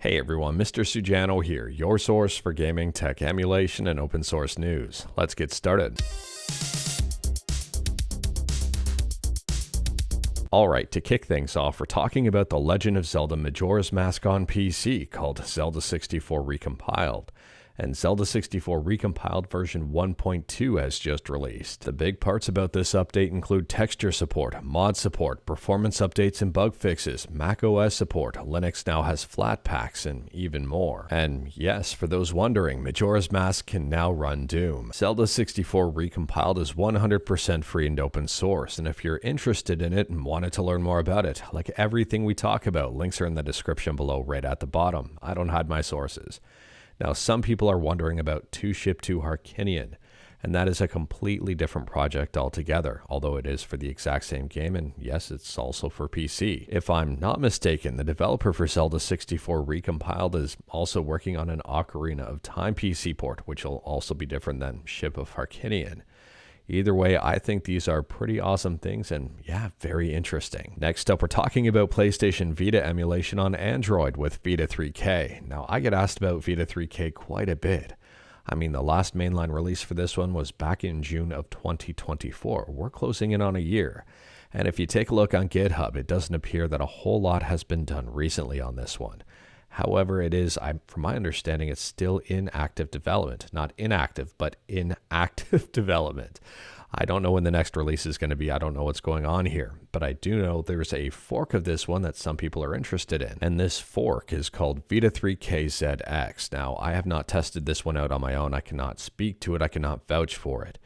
Hey everyone, Mr. Sujano here, your source for gaming, tech emulation, and open source news. Let's get started. Alright, to kick things off, we're talking about The Legend of Zelda Majora's Mask on PC, called Zelda 64 Recompiled. And Zelda 64 Recompiled version 1.2 has just released. The big parts about this update include texture support, mod support, performance updates and bug fixes, macOS support, Linux now has Flatpaks, and even more. And yes, for those wondering, Majora's Mask can now run Doom. Zelda 64 Recompiled is 100% free and open source, and if you're interested in it and wanted to learn more about it, like everything we talk about, links are in the description below right at the bottom. I don't hide my sources. Now, some people are wondering about 2Ship2 Harkinian, and that is a completely different project altogether, although it is for the exact same game, and yes, it's also for PC. If I'm not mistaken, the developer for Zelda 64 Recompiled is also working on an Ocarina of Time PC port, which will also be different than Ship of Harkinian. Either way, I think these are pretty awesome things and yeah, very interesting. Next up, we're talking about PlayStation Vita emulation on Android with Vita3k. Now, I get asked about Vita3k quite a bit. I mean, the last mainline release for this one was back in June of 2024. We're closing in on a year. And if you take a look on GitHub, it doesn't appear that a whole lot has been done recently on this one. However, it is, from my understanding, it's still in active development. Not inactive, but in active development. I don't know when the next release is going to be. I don't know what's going on here. But I do know there's a fork of this one that some people are interested in. And this fork is called Vita3k ZX. Now, I have not tested this one out on my own. I cannot speak to it. I cannot vouch for it.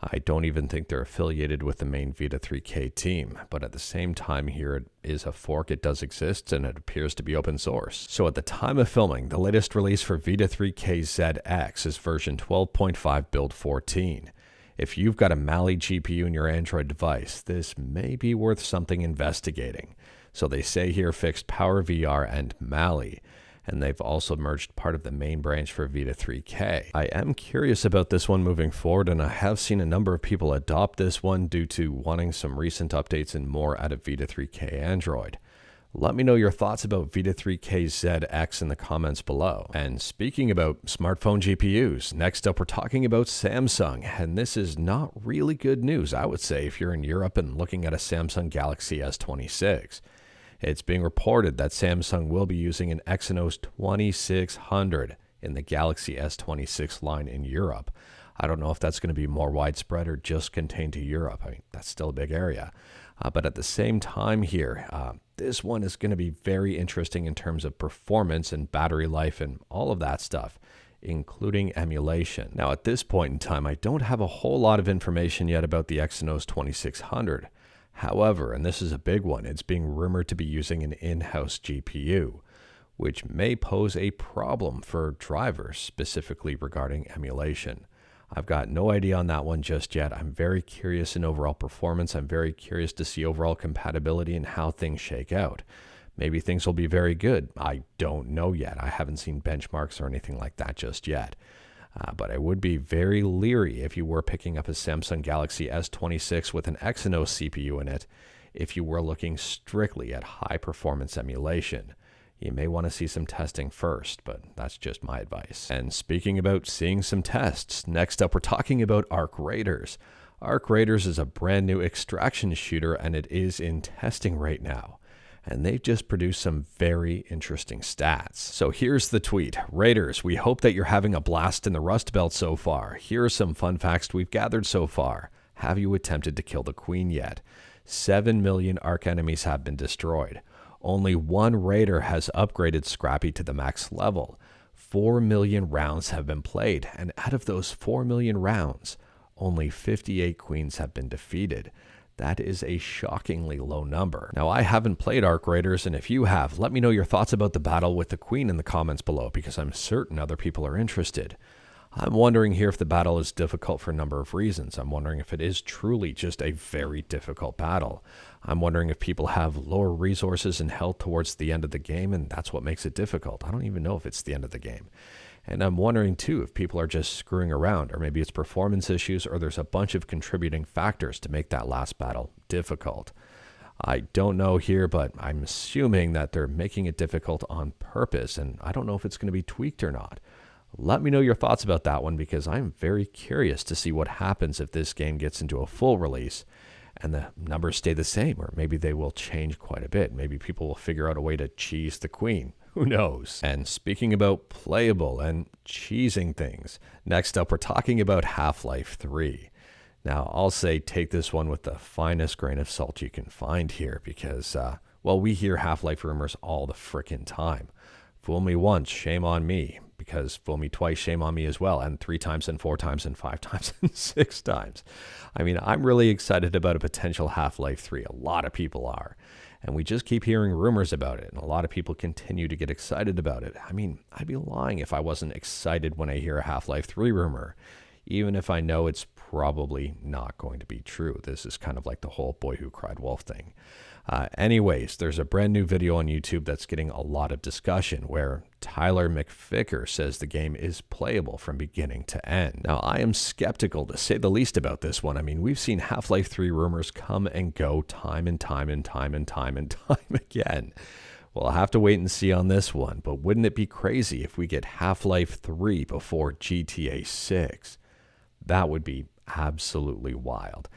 I don't even think they're affiliated with the main Vita3k team, but at the same time here it is a fork, it does exist, and it appears to be open source. So at the time of filming, the latest release for Vita3k ZX is version 12.5 build 14. If you've got a Mali GPU in your Android device, this may be worth something investigating. So they say here fixed PowerVR and Mali. And they've also merged part of the main branch for Vita3k. I am curious about this one moving forward, and I have seen a number of people adopt this one due to wanting some recent updates and more out of Vita3k Android. Let me know your thoughts about Vita3k ZX in the comments below. And speaking about smartphone GPUs, next up we're talking about Samsung, and this is not really good news, I would say, if you're in Europe and looking at a Samsung Galaxy S26. It's being reported that Samsung will be using an Exynos 2600 in the Galaxy S26 line in Europe. I don't know if that's going to be more widespread or just contained to Europe. I mean, that's still a big area. But at the same time here, this one is going to be very interesting in terms of performance and battery life and all of that stuff, including emulation. Now, at this point in time, I don't have a whole lot of information yet about the Exynos 2600. However, and this is a big one, it's being rumored to be using an in-house GPU, which may pose a problem for drivers, specifically regarding emulation. I've got no idea on that one just yet. I'm very curious in overall performance. I'm very curious to see overall compatibility and how things shake out. Maybe things will be very good. I don't know yet. I haven't seen benchmarks or anything like that just yet. But I would be very leery if you were picking up a Samsung Galaxy S26 with an Exynos CPU in it if you were looking strictly at high-performance emulation. You may want to see some testing first, but that's just my advice. And speaking about seeing some tests, next up we're talking about Arc Raiders. Arc Raiders is a brand new extraction shooter, and it is in testing right now. And they've just produced some very interesting stats. So here's the tweet. Raiders, we hope that you're having a blast in the Rust Belt so far. Here are some fun facts we've gathered so far. Have you attempted to kill the Queen yet? 7 million Arc enemies have been destroyed. Only one Raider has upgraded Scrappy to the max level. 4 million rounds have been played, and out of those 4 million rounds, only 58 Queens have been defeated. That is a shockingly low number. Now, I haven't played Arc Raiders, and if you have, let me know your thoughts about the battle with the Queen in the comments below, because I'm certain other people are interested. I'm wondering here if the battle is difficult for a number of reasons. I'm wondering if it is truly just a very difficult battle. I'm wondering if people have lower resources and health towards the end of the game, and that's what makes it difficult. I don't even know if it's the end of the game. And I'm wondering, too, if people are just screwing around, or maybe it's performance issues, or there's a bunch of contributing factors to make that last battle difficult. I don't know here, but I'm assuming that they're making it difficult on purpose, and I don't know if it's going to be tweaked or not. Let me know your thoughts about that one, because I'm very curious to see what happens if this game gets into a full release and the numbers stay the same, or maybe they will change quite a bit. Maybe people will figure out a way to cheese the queen. Who knows? And speaking about playable and cheesing things, next up we're talking about Half-Life 3. Now, I'll say take this one with the finest grain of salt you can find here, because, well, we hear Half-Life rumors all the frickin' time. Fool me once, shame on me, because fool me twice, shame on me as well, and 3 times and 4 times and 5 times and 6 times. I mean, I'm really excited about a potential Half-Life 3. A lot of people are. And we just keep hearing rumors about it, and a lot of people continue to get excited about it. I mean, I'd be lying if I wasn't excited when I hear a Half-Life 3 rumor, even if I know it's probably not going to be true. This is kind of like the whole boy who cried wolf thing. Anyways, there's a brand new video on YouTube that's getting a lot of discussion where Tyler McVicker says the game is playable from beginning to end. Now, I am skeptical, to say the least, about this one. I mean, we've seen Half-Life 3 rumors come and go time and time and time and time and time again. Well, I'll have to wait and see on this one, but wouldn't it be crazy if we get Half-Life 3 before GTA 6? That would be absolutely wild.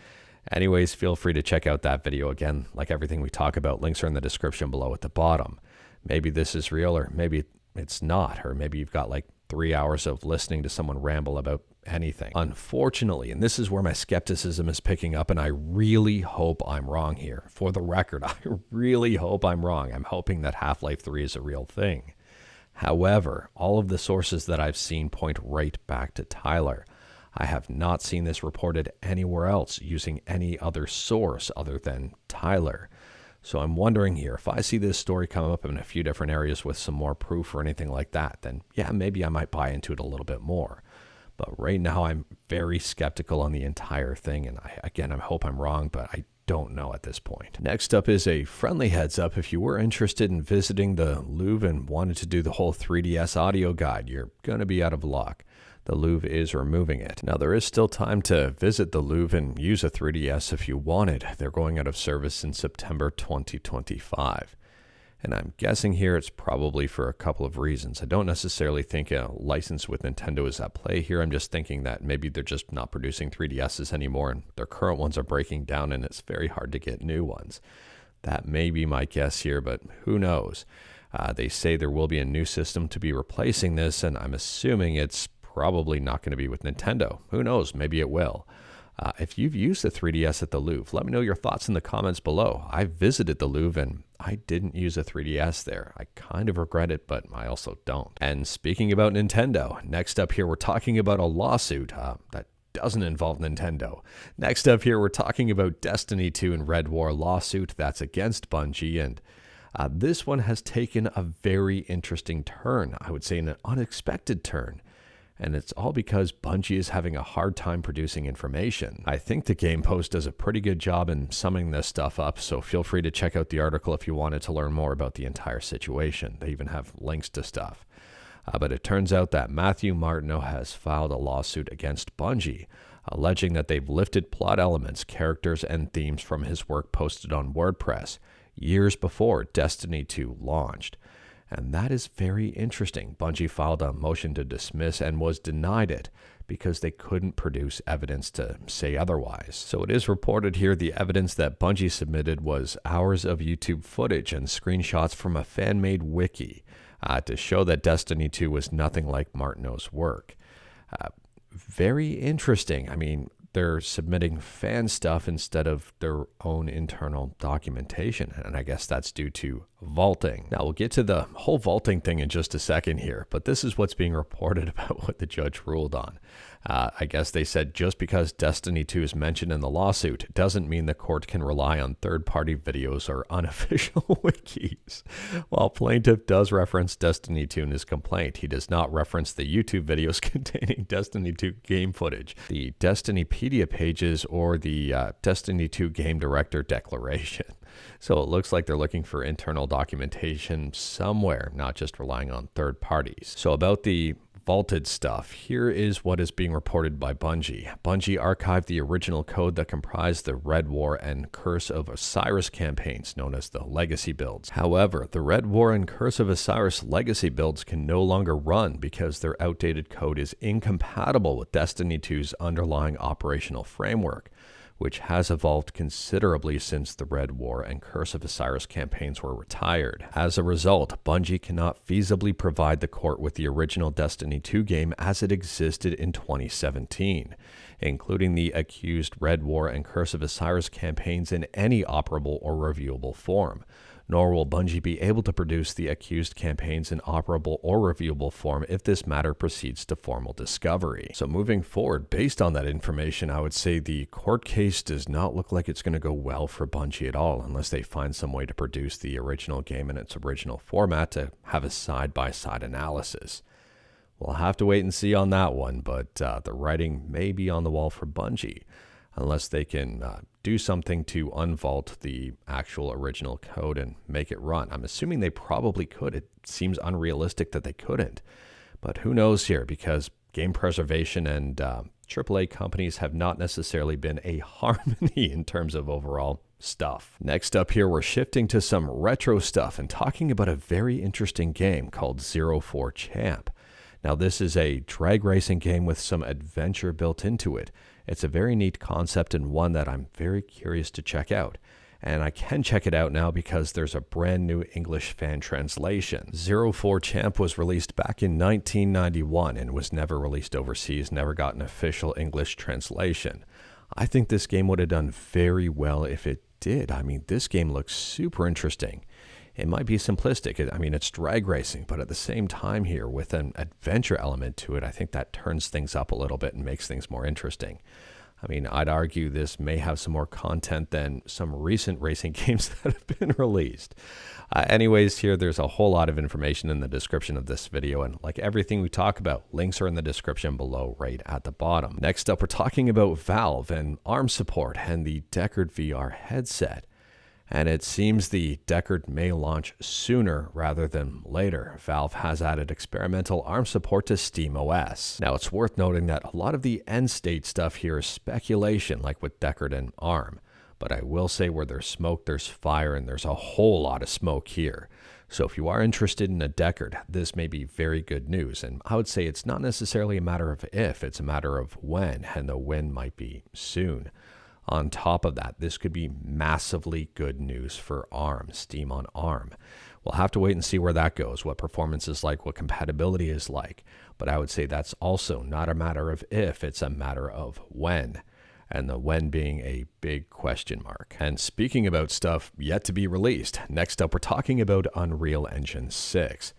Anyways, feel free to check out that video. Again, like everything we talk about, links are in the description below at the bottom. Maybe this is real, or maybe it's not, or maybe you've got like 3 hours of listening to someone ramble about anything. Unfortunately, and this is where my skepticism is picking up, and I really hope I'm wrong here. For the record, I really hope I'm wrong. I'm hoping that Half-Life 3 is a real thing. However, all of the sources that I've seen point right back to Tyler. I have not seen this reported anywhere else using any other source other than Tyler. So I'm wondering here, if I see this story come up in a few different areas with some more proof or anything like that, then yeah, maybe I might buy into it a little bit more. But right now I'm very skeptical on the entire thing, and I hope I'm wrong, but I don't know at this point. Next up is a friendly heads up. If you were interested in visiting the Louvre and wanted to do the whole 3DS audio guide, you're going to be out of luck. The Louvre is removing it. Now, there is still time to visit the Louvre and use a 3DS if you wanted. They're going out of service in September 2025. And I'm guessing here it's probably for a couple of reasons. I don't necessarily think a license with Nintendo is at play here. I'm just thinking that maybe they're just not producing 3DSs anymore, and their current ones are breaking down, and it's very hard to get new ones. That may be my guess here, but who knows? They say there will be a new system to be replacing this, and I'm assuming it's probably not going to be with Nintendo. Who knows? Maybe it will. If you've used the 3DS at the Louvre, let me know your thoughts in the comments below. I visited the Louvre and I didn't use a 3DS there. I kind of regret it, but I also don't. And speaking about Nintendo, next up here we're talking about a lawsuit that doesn't involve Nintendo. Next up here we're talking about Destiny 2 and Red War lawsuit that's against Bungie, and this one has taken a very interesting turn. I would say an unexpected turn. And it's all because Bungie is having a hard time producing information. I think the Game Post does a pretty good job in summing this stuff up, so feel free to check out the article if you wanted to learn more about the entire situation. They even have links to stuff. But it turns out that Matthew Martineau has filed a lawsuit against Bungie, alleging that they've lifted plot elements, characters, and themes from his work posted on WordPress years before Destiny 2 launched. And that is very interesting. Bungie filed a motion to dismiss and was denied it because they couldn't produce evidence to say otherwise. So it is reported here the evidence that Bungie submitted was hours of YouTube footage and screenshots from a fan-made wiki to show that Destiny 2 was nothing like Martineau's work. Very interesting. I mean, they're submitting fan stuff instead of their own internal documentation, and I guess that's due to vaulting. Now, we'll get to the whole vaulting thing in just a second here, but this is what's being reported about what the judge ruled on. I guess they said just because Destiny 2 is mentioned in the lawsuit doesn't mean the court can rely on third-party videos or unofficial wikis. While plaintiff does reference Destiny 2 in his complaint, he does not reference the YouTube videos containing Destiny 2 game footage, the Destinypedia pages, or the Destiny 2 game director declaration. So it looks like they're looking for internal documentation somewhere, not just relying on third parties. So about the vaulted stuff, here is what is being reported by Bungie. Bungie archived the original code that comprised the Red War and Curse of Osiris campaigns, known as the Legacy builds. However, the Red War and Curse of Osiris Legacy builds can no longer run because their outdated code is incompatible with Destiny 2's underlying operational framework, which has evolved considerably since the Red War and Curse of Osiris campaigns were retired. As a result, Bungie cannot feasibly provide the court with the original Destiny 2 game as it existed in 2017, including the accused Red War and Curse of Osiris campaigns in any operable or reviewable form. Nor will Bungie be able to produce the accused campaigns in operable or reviewable form if this matter proceeds to formal discovery. So moving forward, based on that information, I would say the court case does not look like it's going to go well for Bungie at all, unless they find some way to produce the original game in its original format to have a side-by-side analysis. We'll have to wait and see on that one, but the writing may be on the wall for Bungie, unless they can do something to unvault the actual original code and make it run. I'm assuming they probably could. It seems unrealistic that they couldn't. But who knows here, because game preservation and AAA companies have not necessarily been a harmony in terms of overall stuff. Next up here, we're shifting to some retro stuff and talking about a very interesting game called 04 Champ. Now, this is a drag racing game with some adventure built into it. It's a very neat concept and one that I'm very curious to check out. And I can check it out now because there's a brand new English fan translation. 04 Champ was released back in 1991 and was never released overseas, never got an official English translation. I think this game would have done very well if it did. I mean, this game looks super interesting. It might be simplistic. I mean, it's drag racing, but at the same time here, with an adventure element to it, I think that turns things up a little bit and makes things more interesting. I mean, I'd argue this may have some more content than some recent racing games that have been released. Anyways, here, there's a whole lot of information in the description of this video, and like everything we talk about, links are in the description below right at the bottom. Next up, we're talking about Valve and ARM support and the Deckard VR headset. And it seems the Deckard may launch sooner rather than later. Valve has added experimental ARM support to SteamOS. Now, it's worth noting that a lot of the end-state stuff here is speculation, like with Deckard and ARM. But I will say where there's smoke, there's fire, and there's a whole lot of smoke here. So if you are interested in a Deckard, this may be very good news. And I would say it's not necessarily a matter of if, it's a matter of when, and the when might be soon. On top of that, this could be massively good news for ARM, Steam on ARM. We'll have to wait and see where that goes, what performance is like, what compatibility is like. But I would say that's also not a matter of if, it's a matter of when. And the when being a big question mark. And speaking about stuff yet to be released, next up we're talking about Unreal Engine 6.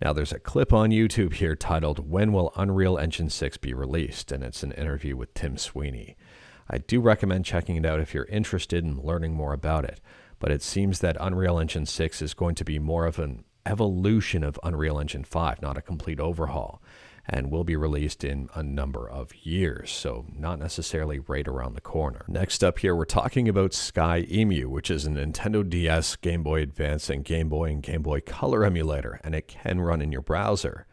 Now there's a clip on YouTube here titled, "When Will Unreal Engine 6 Be Released?" And it's an interview with Tim Sweeney. I do recommend checking it out if you're interested in learning more about it, but it seems that Unreal Engine 6 is going to be more of an evolution of Unreal Engine 5, not a complete overhaul, and will be released in a number of years, so not necessarily right around the corner. Next up here, we're talking about SkyEmu, which is a Nintendo DS, Game Boy Advance, and Game Boy Color emulator, and it can run in your browser.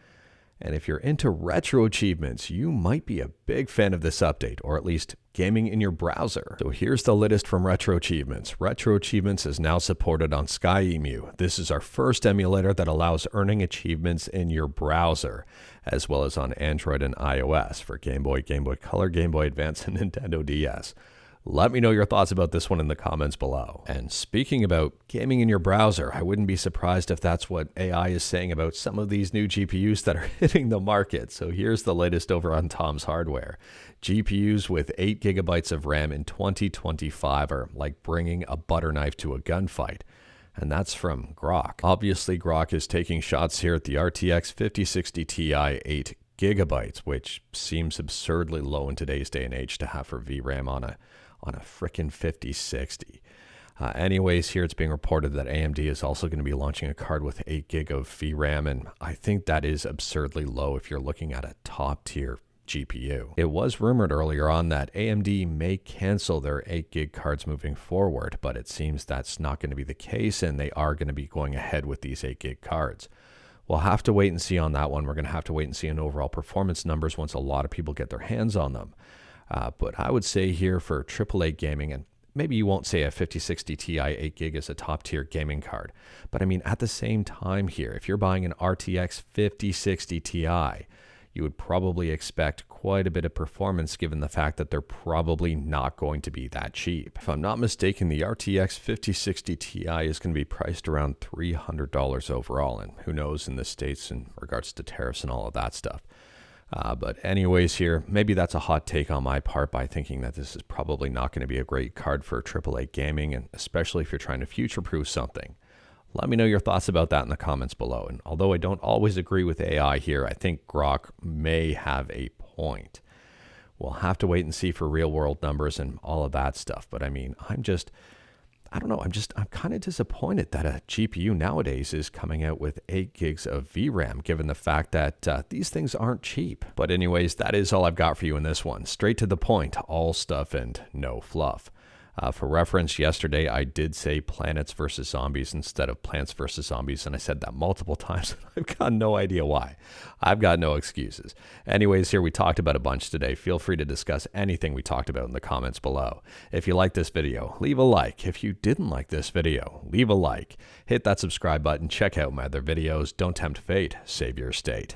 And if you're into retro achievements, you might be a big fan of this update, or at least gaming in your browser. So here's the latest from Retro Achievements. Retro Achievements is now supported on SkyEmu. This is our first emulator that allows earning achievements in your browser, as well as on Android and iOS for Game Boy Color, Game Boy Advance, and Nintendo DS. Let me know your thoughts about this one in the comments below. And speaking about gaming in your browser, I wouldn't be surprised if that's what AI is saying about some of these new GPUs that are hitting the market. So here's the latest over on Tom's Hardware. GPUs with 8 GB of RAM in 2025 are like bringing a butter knife to a gunfight. And that's from Grok. Obviously, Grok is taking shots here at the RTX 5060 Ti 8 GB, which seems absurdly low in today's day and age to have for VRAM on a frickin' 5060. Anyways, here it's being reported that AMD is also going to be launching a card with 8 GB of VRAM, and I think that is absurdly low if you're looking at a top tier GPU. It was rumored earlier on that AMD may cancel their 8 GB cards moving forward, but it seems that's not going to be the case, and they are going to be going ahead with these 8 GB cards. We'll have to wait and see on that one. We're going to have to wait and see on overall performance numbers once a lot of people get their hands on them. But I would say here for AAA gaming, and maybe you won't say a 5060 Ti 8GB is a top tier gaming card, but I mean, at the same time here, if you're buying an RTX 5060 Ti, you would probably expect quite a bit of performance given the fact that they're probably not going to be that cheap. If I'm not mistaken, the RTX 5060 Ti is going to be priced around $300 overall, and who knows in the States in regards to tariffs and all of that stuff. But anyways here, maybe that's a hot take on my part by thinking that this is probably not going to be a great card for AAA gaming, and especially if you're trying to future-proof something. Let me know your thoughts about that in the comments below. And although I don't always agree with AI here, I think Grok may have a point. We'll have to wait and see for real-world numbers and all of that stuff. But I mean, I don't know, I'm kind of disappointed that a GPU nowadays is coming out with 8 gigs of VRAM, given the fact that these things aren't cheap. But anyways, that is all I've got for you in this one. Straight to the point, all stuff and no fluff. For reference, yesterday I did say Planets versus Zombies instead of Plants versus Zombies, and I said that multiple times. I've got no idea why. I've got no excuses. Anyways, here we talked about a bunch today. Feel free to discuss anything we talked about in the comments below. If you liked this video, leave a like. If you didn't like this video, leave a like. Hit that subscribe button. Check out my other videos. Don't tempt fate. Save your state.